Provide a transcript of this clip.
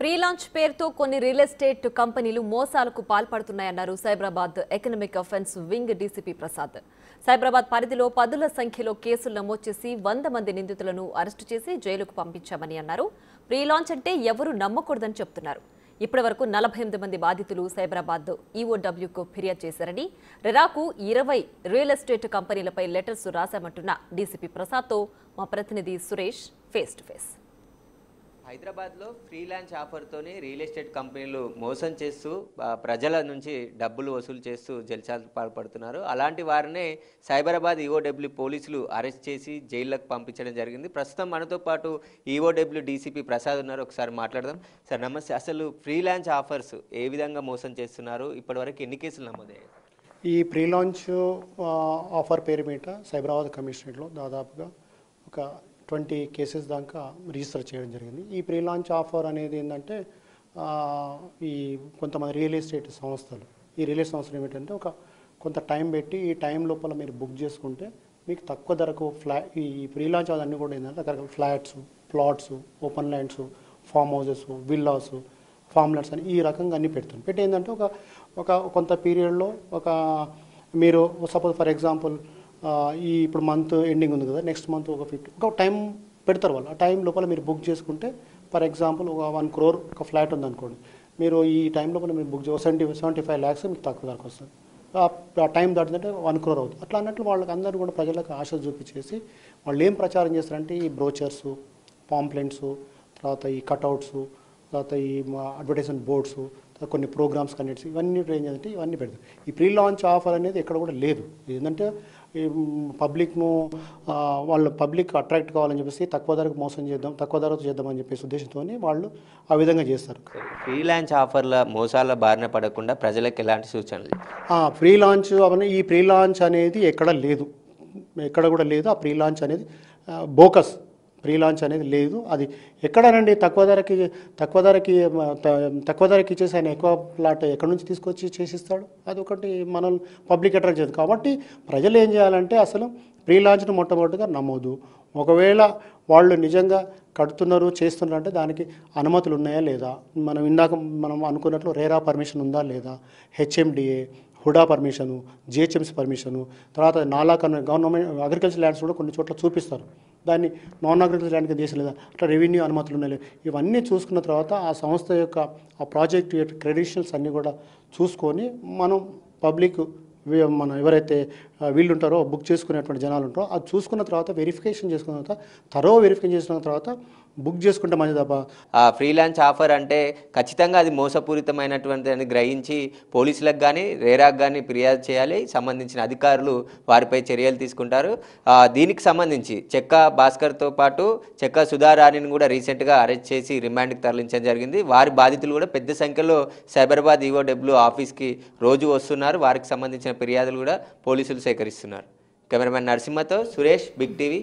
Pre launch పేరుతో కొన్ని real estate కంపెనీలు మోసాలకు పాల్పడుతున్నాయన్నారు Cyberabad economic offence wing DCP Prasad. Cyberabad పరిధిలో పదుల సంఖ్యలో కేసులు నమోదు చేసి 100 మంది నిందితులను అరెస్టు చేసి జైలుకు పంపించామని అన్నారు. ప్రీ లాంచ్ అంటే ఎవరూ నమ్మకూడదని చెప్తున్నారు. ఇప్పటివరకు 48 మంది బాధితులు సైబరాబాద్ ఈఓడబ్ల్యూకు ఫిర్యాదు చేశారని, రెరాకు 20 రియల్ ఎస్టేట్ కంపెనీలపై లెటర్స్ రాశామంటున్న డీసీపీ ప్రసాద్తో మా ప్రతినిధి సురేష్ ఫేస్ టు ఫేస్. హైదరాబాద్లో ఫ్రీ లాంచ్ ఆఫర్తోనే రియల్ ఎస్టేట్ కంపెనీలు మోసం చేస్తూ ప్రజల నుంచి డబ్బులు వసూలు చేస్తూ జల్సాలకు పాల్పడుతున్నారు. అలాంటి వారినే సైబరాబాద్ ఈఓడబ్ల్యూ పోలీసులు అరెస్ట్ చేసి జైల్లోకి పంపించడం జరిగింది. ప్రస్తుతం మనతో పాటు ఈఓడబ్ల్యూ డీసీపీ ప్రసాద్ ఉన్నారు. ఒకసారి మాట్లాడదాం. సార్ నమస్తే. అసలు ఫ్రీ లాంచ్ ఆఫర్స్ ఏ విధంగా మోసం చేస్తున్నారు? ఇప్పటివరకు ఎన్ని కేసులు నమోదయ్యాయి? ఈ ప్రీ లాంచ్ ఆఫర్ పేరు మీద సైబరాబాద్ కమిషనరేట్లో దాదాపుగా ఒక 20 కేసెస్ దాకా రిజిస్టర్ చేయడం జరిగింది. ఈ ప్రీ లాంచ్ ఆఫర్ అనేది ఏంటంటే ఈ కొంతమంది రియల్ ఎస్టేట్ సంస్థలు, ఈ రియల్ ఎస్టేట్ సంస్థలు ఏమిటంటే కొంత టైం పెట్టి ఈ టైం లోపల మీరు బుక్ చేసుకుంటే మీకు తక్కువ ధరకు ఈ ప్రీ లాంచ్ అన్నీ కూడా ఏంటంటే రకరకాల flats, plots, open lands, form houses, villas, form lands అని ఈ రకంగా అన్నీ పెట్టి ఏంటంటే ఒక కొంత పీరియడ్లో మీరు సపోజ్ ఫర్ ఎగ్జాంపుల్ ఇప్పుడు మంత్ ఎండింగ్ ఉంది కదా, నెక్స్ట్ మంత్ ఒక టైం పెడతారు వాళ్ళు. ఆ టైం లోపల మీరు బుక్ చేసుకుంటే ఫర్ ఎగ్జాంపుల్ ఒక 1 crore ఒక ఫ్లాట్ ఉందనుకోండి, మీరు ఈ టైం లోపల మీరు బుక్ 75 lakhs మీకు తక్కువ ధరకు వస్తుంది. ఆ టైం దాటిందంటే 1 crore అవుతుంది. అట్లా అన్నట్లు వాళ్ళకి అందరూ కూడా ప్రజలకు ఆశ చూపించేసి వాళ్ళు ఏం ప్రచారం చేస్తారంటే ఈ బ్రోచర్స్, పాంప్లెంట్స్, తర్వాత ఈ కట్అవుట్స్, తర్వాత ఈ అడ్వర్టైజ్మెంట్ బోర్డ్స్, కొన్ని ప్రోగ్రామ్స్ కండక్ట్స్, ఇవన్నీ ఏం చేయాలంటే ఇవన్నీ పెడతారు. ఈ ప్రీ లాంచ్ ఆఫర్ అనేది ఎక్కడ కూడా లేదు. ఏంటంటే పబ్లిక్ను వాళ్ళు పబ్లిక్ అట్రాక్ట్ కావాలని చెప్పేసి తక్కువ ధరకు మోసం చేద్దాం, తక్కువ ధరకు చేద్దామని చెప్పేసి ఉద్దేశంతో వాళ్ళు ఆ విధంగా చేస్తారు. ఫ్రీ లాంచ్ ఆఫర్ల మోసాల బారిన పడకుండా ప్రజలకు ఎలాంటి సూచనలు? ఫ్రీ లాంచ్ అవన్నీ ఈ ప్రీ లాంచ్ అనేది ఎక్కడ లేదు, ఎక్కడ కూడా లేదు. ఆ ప్రీ లాంచ్ అనేది బోకస్. ప్రీ లాంచ్ అనేది లేదు. అది ఎక్కడనండి తక్కువ ధరకి ఇచ్చేసి ఆయన ఎక్కువ ప్లాట్ ఎక్కడి నుంచి తీసుకొచ్చి చేసిస్తాడు? అది ఒకటి మనం పబ్లిక్ అట్రాక్ట్ చేయదు. కాబట్టి ప్రజలు ఏం చేయాలంటే అసలు ప్రీ లాంచ్ను మొట్టమొదటిగా నమోదు. ఒకవేళ వాళ్ళు నిజంగా కడుతున్నారు, చేస్తున్నారు అంటే దానికి అనుమతులు ఉన్నాయా లేదా, మనం అనుకున్నట్లు రేరా పర్మిషన్ ఉందా లేదా, HMDA, HUDA permission, GHMC permission, తర్వాత నాలా గవర్నమెంట్ అగ్రికల్చర్ ల్యాండ్స్ కూడా కొన్ని చోట్ల చూపిస్తారు. దాన్ని నాన్ అగ్రికల్చర్ ల్యాండ్కి చేసి లేదా అట్లా రెవెన్యూ అనుమతులు ఉన్నాయి. ఇవన్నీ చూసుకున్న తర్వాత ఆ సంస్థ యొక్క ఆ ప్రాజెక్ట్ యొక్క క్రెడెన్షియల్స్ అన్నీ కూడా చూసుకొని మనం పబ్లిక్ ఎవరైతే వీళ్ళు ఉంటారో బుక్ చేసుకునేటువంటి జనాలు ఉంటారో అది చూసుకున్న తర్వాత వెరిఫికేషన్ చేసుకున్న తర్వాత వెరిఫికేషన్ చేసిన తర్వాత బుక్ చేసుకుంటే మంచిది తప్ప ఫ్రీ లాంచ్ ఆఫర్ అంటే ఖచ్చితంగా అది మోసపూరితమైనటువంటి అని గ్రహించి పోలీసులకు కానీ రేరాకు కానీ ఫిర్యాదు చేయాలి. సంబంధించిన అధికారులు వారిపై చర్యలు తీసుకుంటారు. దీనికి సంబంధించి చెక్క భాస్కర్తో పాటు చెక్క సుధారాణిని కూడా రీసెంట్గా అరెస్ట్ చేసి రిమాండ్కి తరలించడం జరిగింది. వారి బాధితులు కూడా పెద్ద సంఖ్యలో సైబరాబాద్ ఈఓడబ్ల్యూ ఆఫీస్కి రోజు వస్తున్నారు. వారికి సంబంధించిన ఫిర్యాదులు కూడా పోలీసులు సేకరిస్తున్నారు. కెమెరామెన్ నరసింహతో సురేష్, బిగ్ టీవీ.